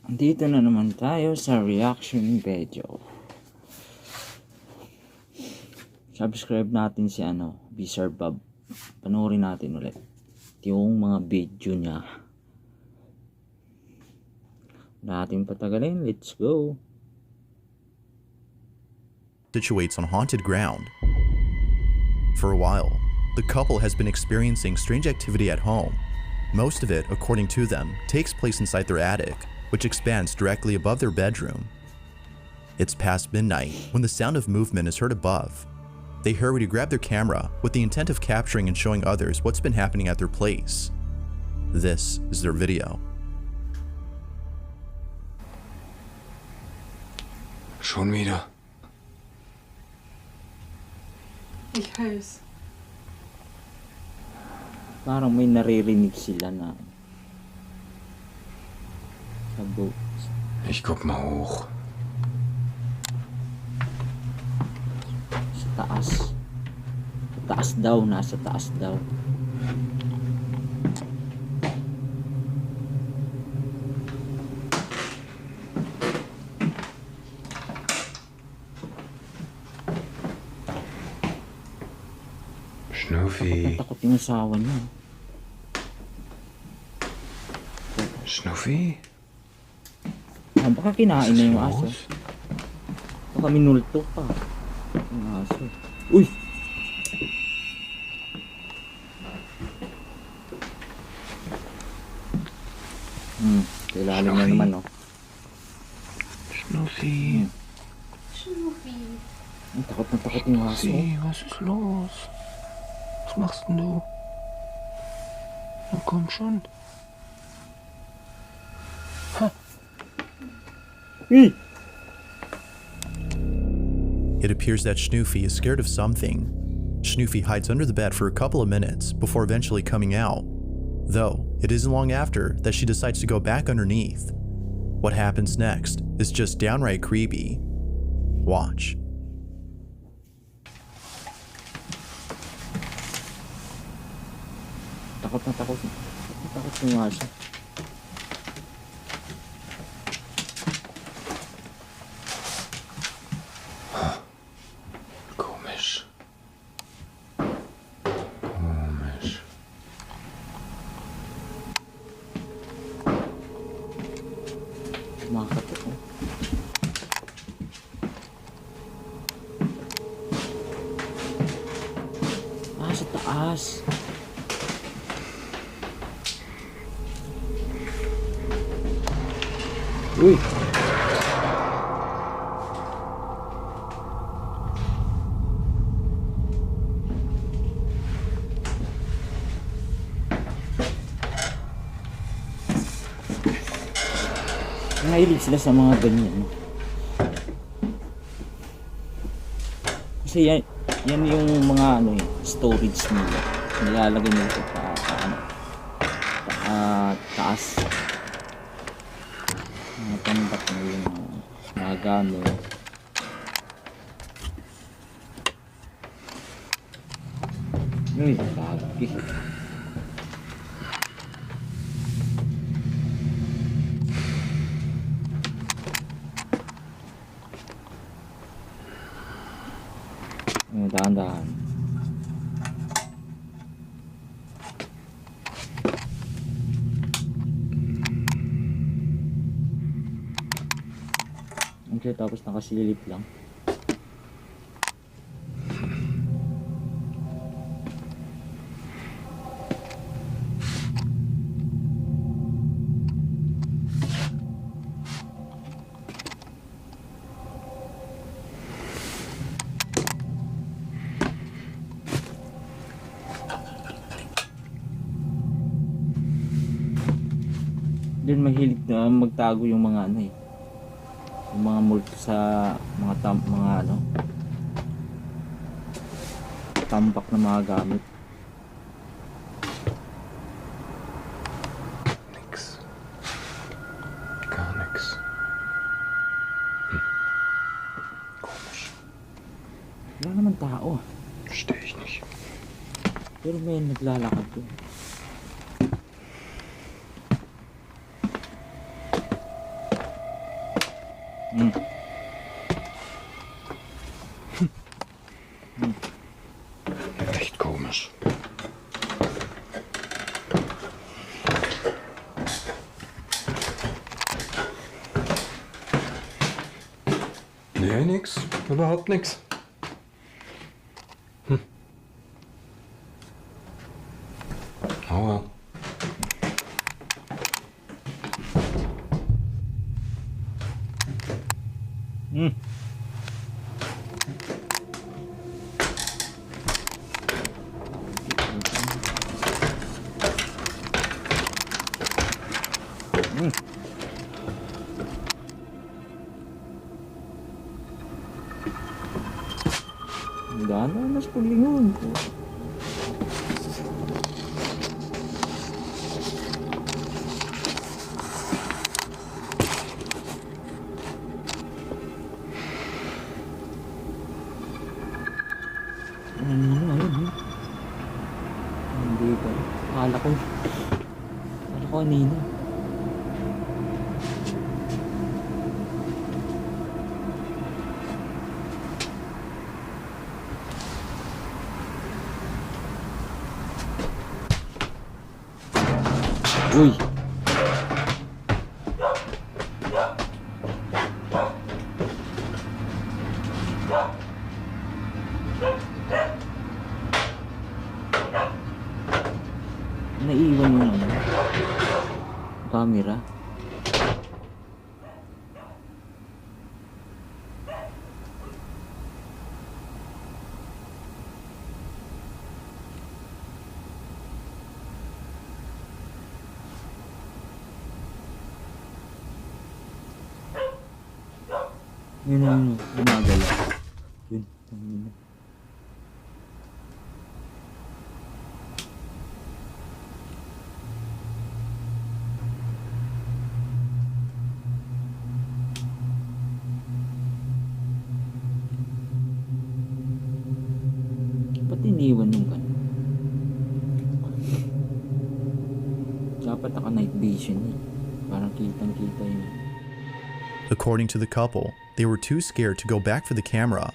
Dito na naman tayo sa reaction video. Subscribe natin si Bizarre Bob. Panoorin natin ulit yung mga video niya. Natin patagalin, let's go. Situates on haunted ground. For a while, the couple has been experiencing strange activity at home. Most of it, according to them, takes place inside their attic, which expands directly above their bedroom. It's past midnight when the sound of movement is heard above. They hurry to grab their camera with the intent of capturing and showing others what's been happening at their place. This is their video. Schon wieder. Ich weiß. Parang may naririnig sila na sa boat. Ich guck mal hoch. Sa taas. Sa taas daw, nasa taas daw. Schnuffi. Takot yung asawa niya. Schnuffi? Baka kinain na yung aso. Los? Baka minulto pa yung aso. Uy! Kailalim na naman, no? Schnuffi. Schnuffi. Takot na takot yung aso. Schnuffi, was ist los? Was machst denn du? Na komm schon. Uy! It appears that Schnuffi is scared of something. Schnuffi hides under the bed for a couple of minutes before eventually coming out. Though, it isn't long after that she decides to go back underneath. What happens next is just downright creepy. Watch. Takot na takot. Takot yung aso. Komisch. Komisch. Kumakatok, oh. Sa taas. Uy! Nahilig sila sa mga ganyan. Kasi yan yung mga storage nila. Nilalagay nila sa taas. Mga tambak na yung mga gamit. Uy, lagi. Dahan-dahan. Okay, tapos nakasilip lang. Din mahilig na magtago yung mga yung mga multo sa mga tambak na mga gamit. Nix. Gar nix. Komisch. Wala naman tao. Verstehe ich nicht. Pero may naglalakad doon. Echt komisch. Nee, nix. Überhaupt nix. Oh well. Gana mas paglingon ko. Ayun. Hindi ba? Akala ko kanina. Uy! Naiiwan yung camera. Yun, gumagala. Yun. Ba't iniwan yung kan? Dapat naka night vision eh. Parang kitang-kita yun. According to the couple, they were too scared to go back for the camera.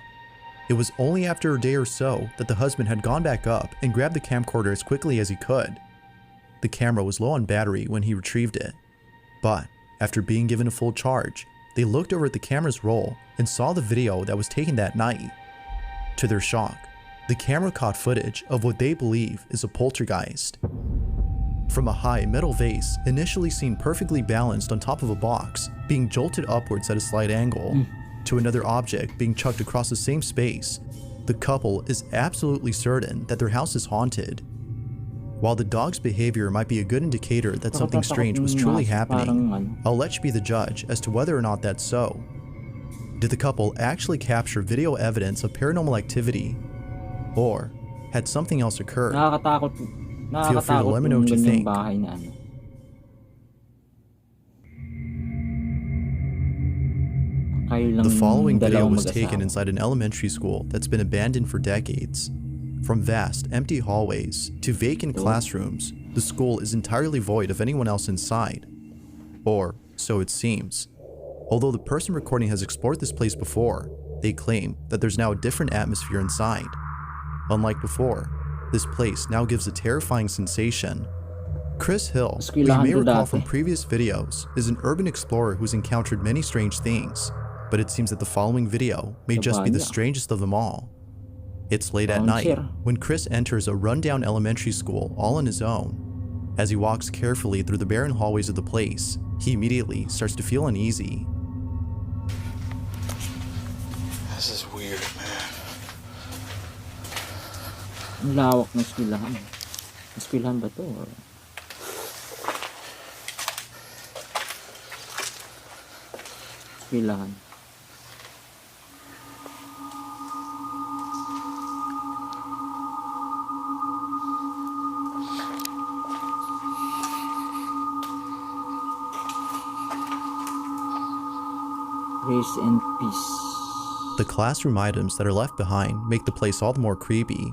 It was only after a day or so that the husband had gone back up and grabbed the camcorder as quickly as he could. The camera was low on battery when he retrieved it, but after being given a full charge, they looked over at the camera's roll and saw the video that was taken that night. To their shock, the camera caught footage of what they believe is a poltergeist. From a high metal vase initially seen perfectly balanced on top of a box, being jolted upwards at a slight angle, to another object being chucked across the same space, the couple is absolutely certain that their house is haunted. While the dog's behavior might be a good indicator that something strange was truly happening, I'll let you be the judge as to whether or not that's so. Did the couple actually capture video evidence of paranormal activity? Or had something else occurred? Feel free to let me know what you think. The following video was taken inside an elementary school that's been abandoned for decades. From vast, empty hallways to vacant classrooms, the school is entirely void of anyone else inside. Or so it seems. Although the person recording has explored this place before, they claim that there's now a different atmosphere inside. Unlike before, this place now gives a terrifying sensation. Chris Hill, who you may recall from previous videos, is an urban explorer who's encountered many strange things, but it seems that the following video may just be the strangest of them all. It's late at night when Chris enters a rundown elementary school all on his own. As he walks carefully through the barren hallways of the place, he immediately starts to feel uneasy. This is weird, man. Ang lawak ng eskwelahan. Eskwelahan ba to? Or... eskwelahan. Grace and peace. The classroom items that are left behind make the place all the more creepy,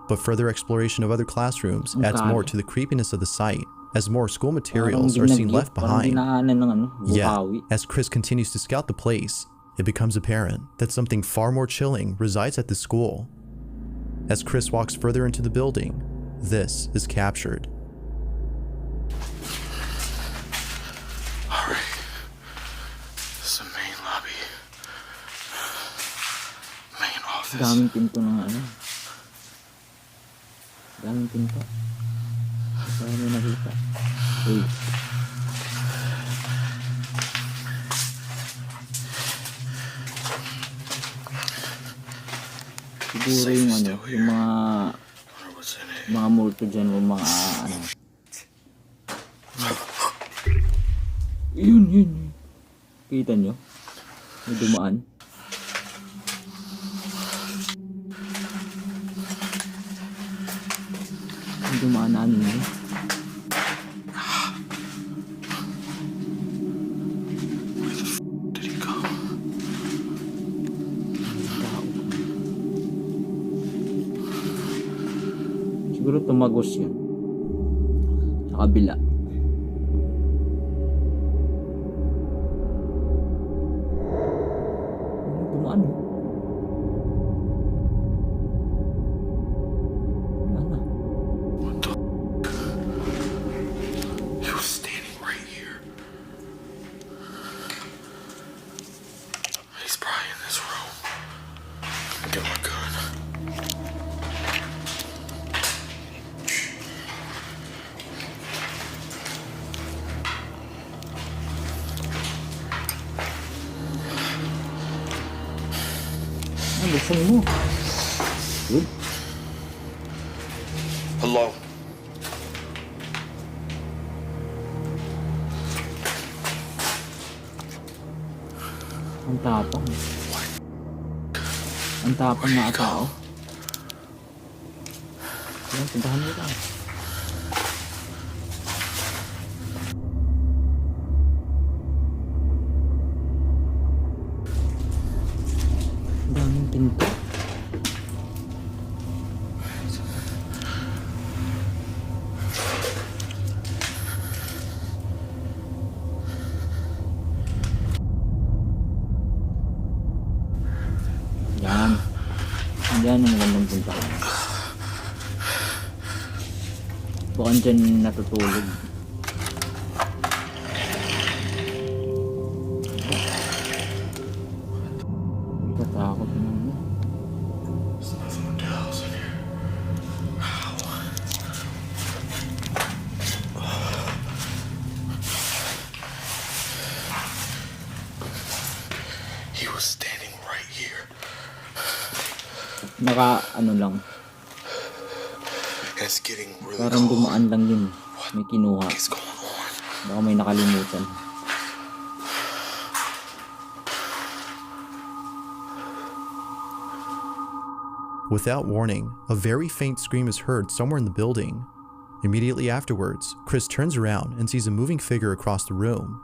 but further exploration of other classrooms adds more to the creepiness of the site as more school Parang materials are seen ginagyip, left parang behind. dinaanan ng ano, Yet, buhawi. as Chris continues to scout the place, it becomes apparent that something far more chilling resides at the school. As Chris walks further into the building, this is captured. Alright. This is the main lobby. Main office. Daming pinto ng ano. Daming pinto. Saan mo nakita? Uy. Siguro yung ano, yung Wonder what's in it. mga multo dyan o mga ano. Yun. Kita nyo? May dumaan. May dumaan na ano yun. Did he go? Tao. Siguro tumagos yun. Sa kabila. Dumaan oh. Wala na. What the? He was standing right here. He's probably in this room. Get my gun. Ah, buksan mo. Good. Hello. Ang tapang. Ang tapang na tao. Yan, puntahan mo ka. Ang daming pinto. Yan. Yan ang magandang puntahan. Baka dyan natutulog. Katakot naman. There's nothing else in here. He was standing right here. Naka ano lang. And it's getting really Parang cold. dumaan lang yun. May kinuha. What's going on? Baka may nakalimutan. Without warning, a very faint scream is heard somewhere in the building. Immediately afterwards, Chris turns around and sees a moving figure across the room.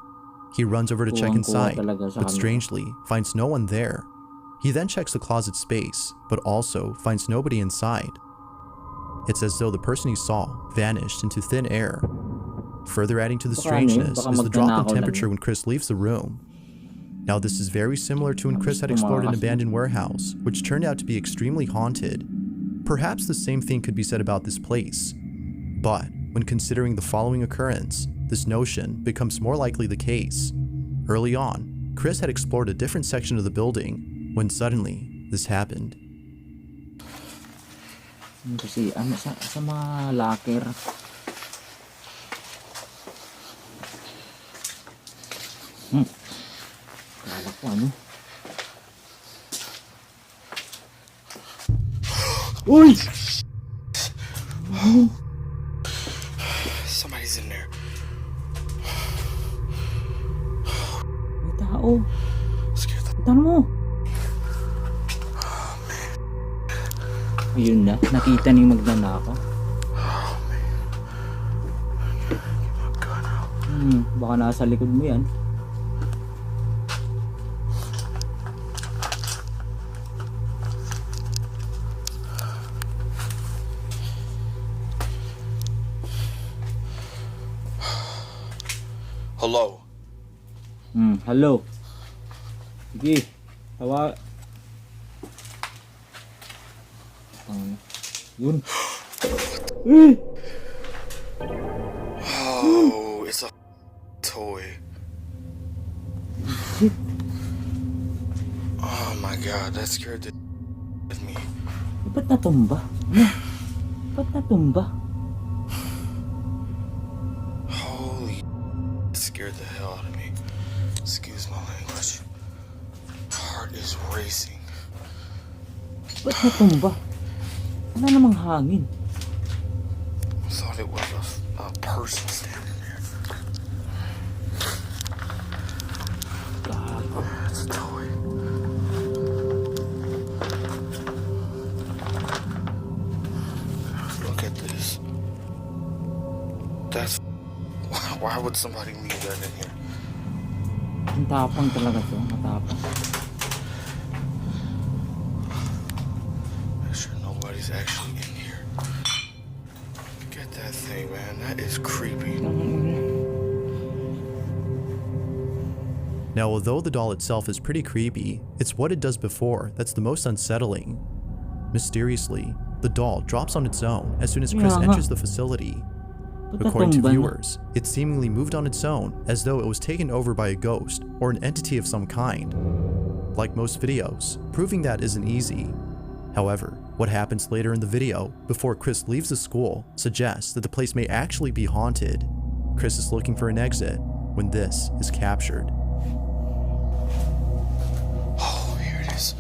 He runs over to check Kuwang-kuwa inside, talaga sa but kanila. strangely finds no one there. He then checks the closet space, but also finds nobody inside. It's as though the person he saw vanished into thin air. Further adding to the Baka ano yun, strangeness baka is the drop in magnanakaw lang temperature yun. when Chris leaves the room. Now this is very similar to when Chris had explored an abandoned warehouse, which turned out to be extremely haunted. Perhaps the same thing could be said about this place. But when considering the following occurrence, this notion becomes more likely the case. Early on, Chris had explored a different section of the building when suddenly this happened. Kasi ano sa mga locker. Kala ko ano. Uy! Somebody's in there. May tao. Scared the Tignan mo. Ayun na. Nakita ni magnanakaw. gun out. Baka nasa likod mo yan. Hello. Hello. Sige. Tawa. Yun. Oh, it's a toy. Oh my god, that scared the of me. Ba't natumba? Ano? Ba't natumba? Holy, it scared the hell out of me. Excuse my language. Heart is racing. Ba't natumba? Wala namang hangin. I thought it was a person standing there. It's a toy. Look at this. That's... Why would somebody leave that in here? Ang tapang talaga to. Matapang. Make sure nobody's actually in here. Get that thing, man. That is creepy. Now, although the doll itself is pretty creepy, it's what it does before that's the most unsettling. Mysteriously, the doll drops on its own as soon as Chris Yeah, enters the facility. Ba't According to natumba na? viewers, it seemingly moved on its own as though it was taken over by a ghost or an entity of some kind. Like most videos, proving that isn't easy. However, what happens later in the video, before Chris leaves the school, suggests that the place may actually be haunted. Chris is looking for an exit when this is captured. Oh, here it is.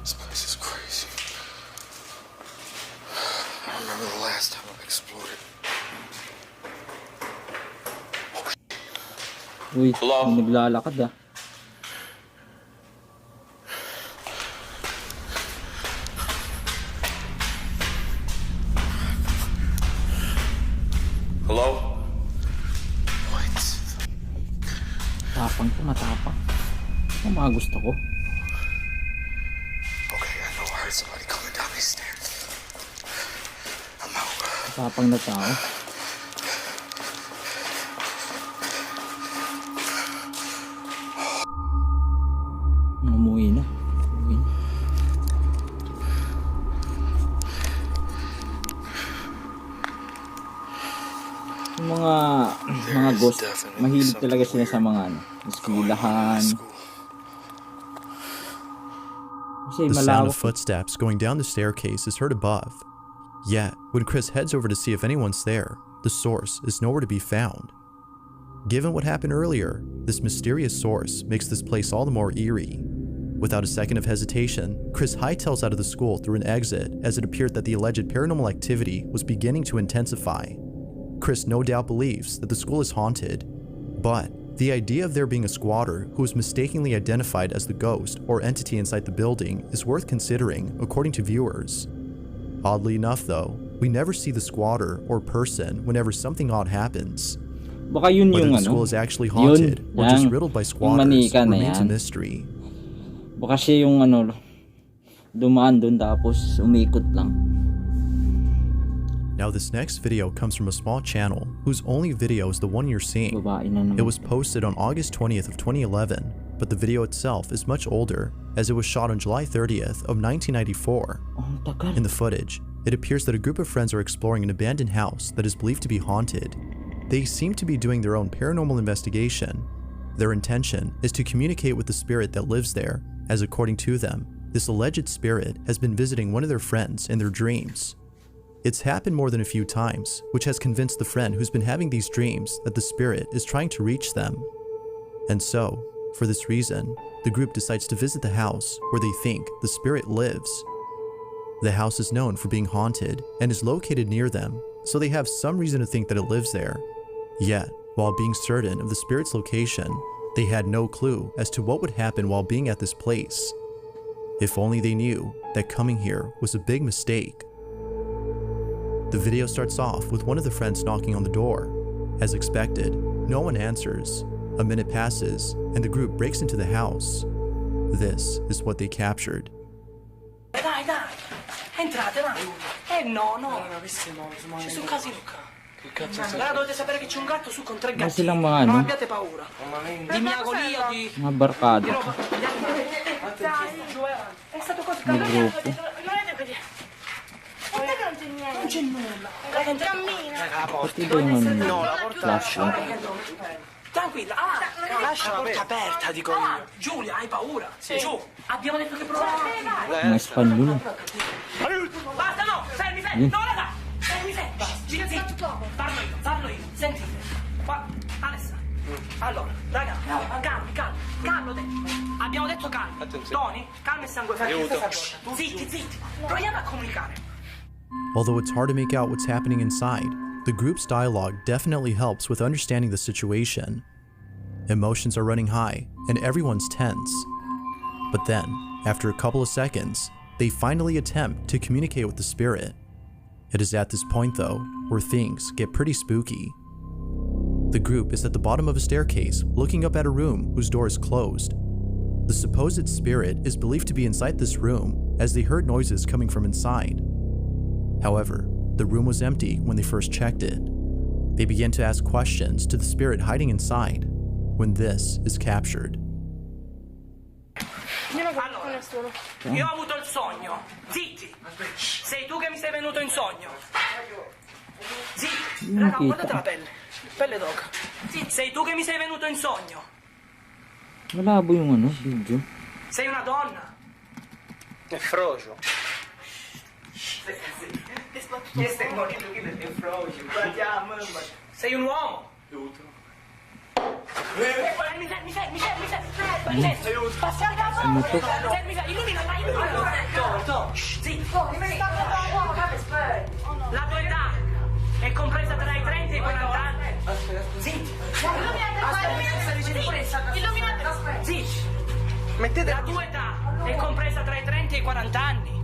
This place is crazy. I remember the last time I explored it. Uy, Hello? may naglalakad ah. Hello? What? Tapang to, matapang. Ang mga gusto ko. Okay, I know I heard somebody coming down these stairs. I'm out. Matapang na tao. Umuwi na. Umuwi na. Yung mga ghost, mahilig talaga sila sa mga eskwelahan. Kasi The sound malawak. of footsteps going down the staircase is heard above. Yet, when Chris heads over to see if anyone's there, the source is nowhere to be found. Given what happened earlier, this mysterious source makes this place all the more eerie. Without a second of hesitation, Chris hightails out of the school through an exit as it appeared that the alleged paranormal activity was beginning to intensify. Chris no doubt believes that the school is haunted, but the idea of there being a squatter who is mistakenly identified as the ghost or entity inside the building is worth considering, according to viewers. Oddly enough though, we never see the squatter or person whenever something odd happens. Baka yun Whether yung the school ano. is actually haunted or just riddled by squatters manika na remains a yan. mystery. Baka siya yung ano, dumaan doon tapos umikot lang. Now this next video comes from a small channel whose only video is the one you're seeing. Babae na naman. It was posted on August 20th of 2011, but the video itself is much older as it was shot on July 30th of 1994. Oh, ang tagal. In the footage, it appears that a group of friends are exploring an abandoned house that is believed to be haunted. They seem to be doing their own paranormal investigation. Their intention is to communicate with the spirit that lives there, as according to them, this alleged spirit has been visiting one of their friends in their dreams. It's happened more than a few times, which has convinced the friend who's been having these dreams that the spirit is trying to reach them. And so, for this reason, the group decides to visit the house where they think the spirit lives. The house is known for being haunted and is located near them, so they have some reason to think that it lives there. Yet, while being certain of the spirit's location, they had no clue as to what would happen while being at this place. If only they knew that coming here was a big mistake. The video starts off with one of the friends knocking on the door. As expected, no one answers. A minute passes, and the group breaks into the house. This is what they captured. Dai, entrate, dai. No, no. C'è un casino qua. Raga, dovete sapere che c'è un gatto su con 3 Ano gatti. silang mga Non ano? abbiate paura. Di miagolia, di Mga barkada. roba. È stato così. May grupo. Guarda che non c'è niente. Non c'è nulla. Cammina. Pati ba yung ano? No, la porta Flashlight. Tranquilla. Lascia la porta aperta, dico io. Giulia, hai paura? Giù. Abbiamo detto che provavamo. Mga spandul. Basta, no. Fermi, fermi. No, raga. Fermi, fermi. Gira zitto. Parlo io. Sentite. Qua. Alessa. Allora, raga, calmo te. Abbiamo detto calmo. Tony, calmo e sangue freddo. Zitti. Proviamo a comunicare. Although it's hard to make out what's happening inside, the group's dialogue definitely helps with understanding the situation. Emotions are running high, and everyone's tense. But then, after a couple of seconds, they finally attempt to communicate with the spirit. It is at this point, though, where things get pretty spooky. The group is at the bottom of a staircase, looking up at a room whose door is closed. The supposed spirit is believed to be inside this room, as they heard noises coming from inside. However, the room was empty when they first checked it. They began to ask questions to the spirit hiding inside, when this is captured. Allora, io ho avuto il sogno. Zitti. Sei tu che mi sei venuto in sogno. Zitti. Raga, guardate la pelle. Pelle d'oca. Zitti. Sei tu che mi sei venuto in sogno. Malabo yung ano, video. Sei una donna. È frocio. Sei un uomo. Fermi. Passiamo da Fermi, illumina. Zitti. La tua età è compresa tra i 30 e i 40 anni. Zitti. Illuminate. Zitti. La tua età è compresa tra i 30 e i 40 anni.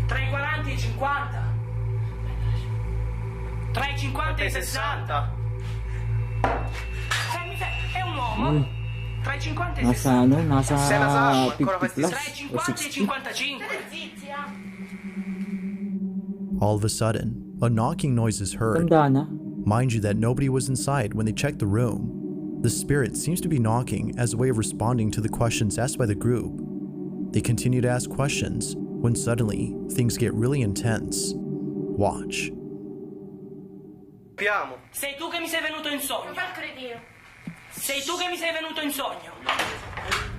Tra i 40 e i 50. Tra i 50 e i 60. Fermi, è un uomo. Tra i 50 e i 60. Nasa ano, nasa Se nasamo, ancora 50 plus Tra i or 50 e i 60. 55. All of a sudden, a knocking noise is heard. Tanda na. Mind you that nobody was inside when they checked the room. The spirit seems to be knocking as a way of responding to the questions asked by the group. They continue to ask questions when suddenly things get really intense. Watch. Piamo. Sei tu che mi sei venuto in sogno. Non far credere. Sei tu che mi sei venuto in sogno.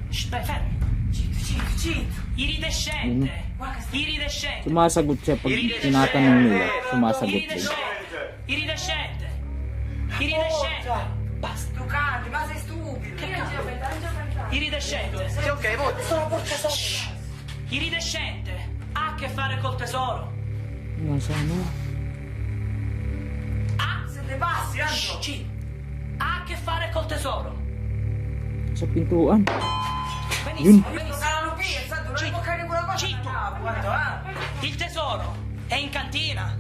Shh, dai, fermi. Zitto. Iridescente. Sumasagot siya pag tinatanong nila. Sumasagot siya. Iridescente. Basta. Tu canti, ma sei stupido. Che cazzo? Iridescente. Sì, ok, molto. Sono porca sotto. Iridescente. Ha a che fare col tesoro. Nasa ano? Se ne passi, Andro. Shh, ha a che fare col tesoro. Sa pintuan. Benissimo. Toccano qui, è stato non toccare quella cosa. Zitto. Il tesoro è in cantina.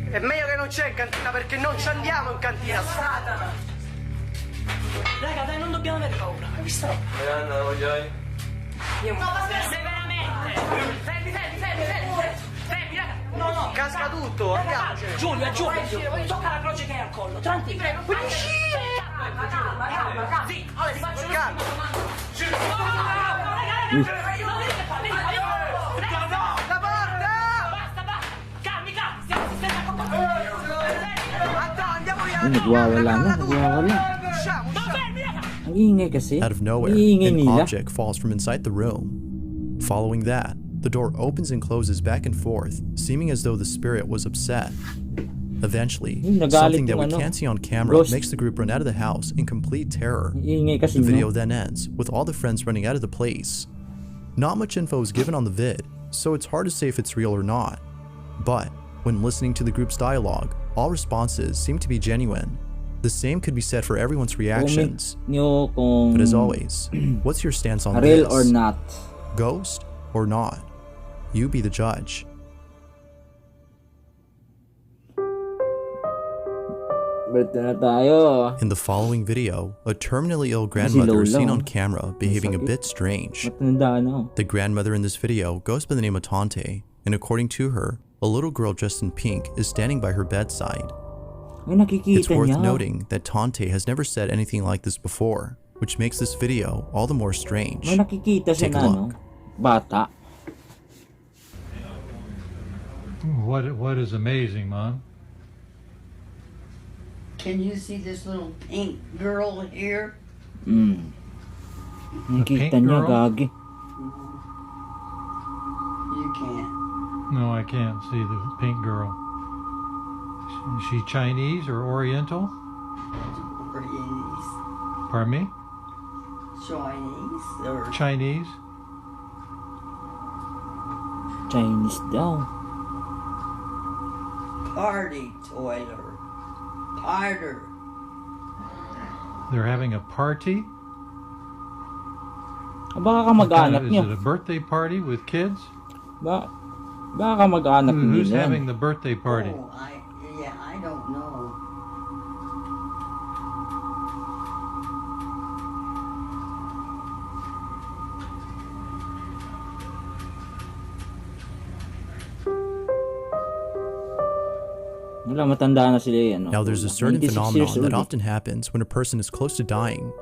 È meglio che non c'è in cantina perché non ci andiamo in cantina. Satana. Raga, dai, non dobbiamo avere paura. Hai visto? Severamente. Fermi, raga. No. Casca tutto, andiamocene. Giulia. Tocca la croce che hai al collo. Tranquillo. Calma. Sì, allora ti faccio Calma. La porta! Basta. Calmi, stiamo sistemando. Andiamo via. Ay, nagwawala na. Usciamo. Fermi, raga. Ang ingay kasi. Out of nowhere, Ang ingay an nila. object falls from inside the room. Following that, the door opens and closes back and forth, seeming as though the spirit was upset. Eventually, Nagalit something that we yung ano, can't see on camera ghost. makes the group run out of the house in complete terror. Ang ingay kasi, The video no? then ends with all the friends running out of the place. Not much info is given on the vid, so it's hard to say if it's real or not. But when listening to the group's dialogue, all responses seem to be genuine. The same could be said for everyone's reactions. Comment nyo kung But as always, what's your stance on real this? or not. Ghost or not? You be the judge. Berto na tayo. In the following video, a terminally ill grandmother is seen Lola. on camera behaving a sakit. bit strange. Matanda na. The grandmother in this video goes by the name of Tante, and according to her, a little girl dressed in pink is standing by her bedside. Ay, nakikita It's worth niya. noting that Tante has never said anything like this before, which makes this video all the more strange. May nakikita siya Take a na, look. bata. What is amazing, Mom? Can you see this little pink girl here? Nakikita pink niya, girl? gagi. You can't. No, I can't see the pink girl. Is she Chinese or Oriental? Chinese. Pardon me? Chinese or Chinese? Chinese daw. party toiler. Harder. They're having a party? Baka What kind kamag-anak of- niyo. Is it a birthday party with kids? Baka kamag-anak Who's nila. having the birthday party? Oh, I don't know. Wala, matanda na sila ano. Now, there's a certain 96 years phenomenon old that eh. often happens when a person is close to dying.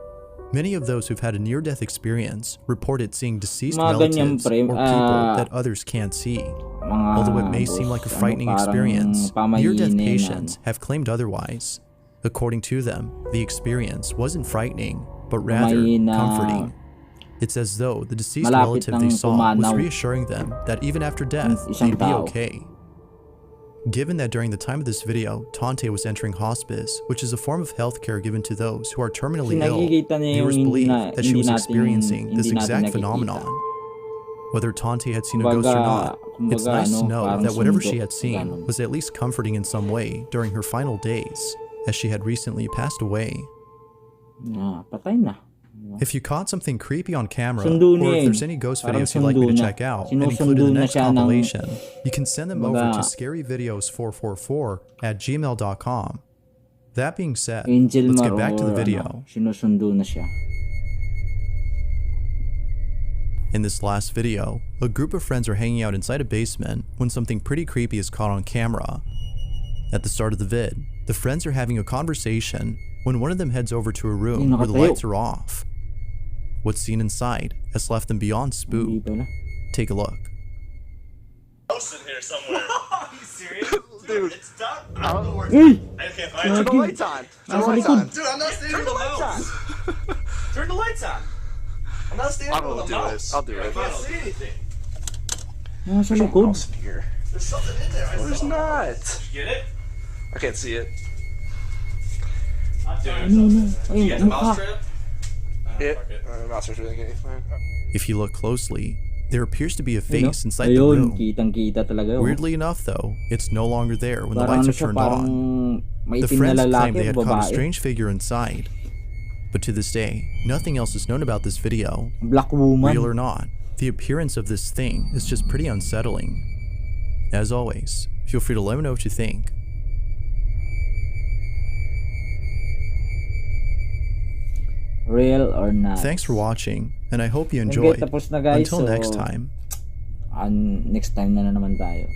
Many of those who've had a near-death experience reported seeing deceased Mga ganyan, relatives pre, or people ah, that others can't see. Mga Although it may seem like a boss, frightening parang experience, near-death pamahiin na patients have claimed otherwise. According to them, the experience wasn't frightening, but rather Pamahiin na comforting. It's as though the deceased malapit relative they ng saw was pumanaw. reassuring them that even after death, isang they'd be tao. okay. Given that during the time of this video, Tante was entering hospice, which is a form of healthcare given to those who are terminally Kasi ill, nakikita niya yung viewers hindi believe na- that she hindi was natin- experiencing this hindi natin exact nakikita. phenomenon. Whether Tante had seen a ghost or not, it's nice to know parang that whatever sundo, she had seen ganon. was at least comforting in some way during her final days, as she had recently passed away. Patay na. If you caught something creepy on camera, Sundo or niya if eh. there's any ghost Parang videos you'd like me to sundo na. check out and include in Sinusundo the na next siya ng- compilation, you can send them over to Kumbaga, scaryvideos444@gmail.com. That being said, Angel let's Mar get back to the or video. ano, sinusundo na siya. In this last video, a group of friends are hanging out inside a basement when something pretty creepy is caught on camera. At the start of the vid, the friends are having a conversation when one of them heads over to a room where the nakatayo. lights are off. What's seen inside has left them beyond Hindi spooked. pala. Take a look. House in here somewhere. Are you serious? Dude. It's dark. I don't know where Uy! I can't find it. Turn the lights on. Turn the Nasa lights likod. on. Dude, I'm not standing Turn with the a lights on. mouse. Turn the lights on. I'm not standing I with will a do mouse. this. I'll do I it. can't see anything. Nasa likod. Mouse in here. There's something in there. I There's saw. not. Did you get it? I can't see it. Dude, Ano na? Ay, you get the mukha. mouse trap? It. Mouse is really getting. If you look closely, there appears to be a Ayun, face inside the ayun, room. kitang-kita talaga. oh. Weirdly enough, though, it's no longer there when the Parang lights ano are siya, turned parang on. The maitim na friends claim lalaki they o had caught a babae. strange figure inside. But to this day, nothing else is known about this video. Black woman. Real or not, the appearance of this thing is just pretty unsettling. As always, feel free to let me know what you think. Real or not. Thanks for watching, and I hope you Okay, enjoyed. tapos na guys. Until So, next time. next time na naman tayo.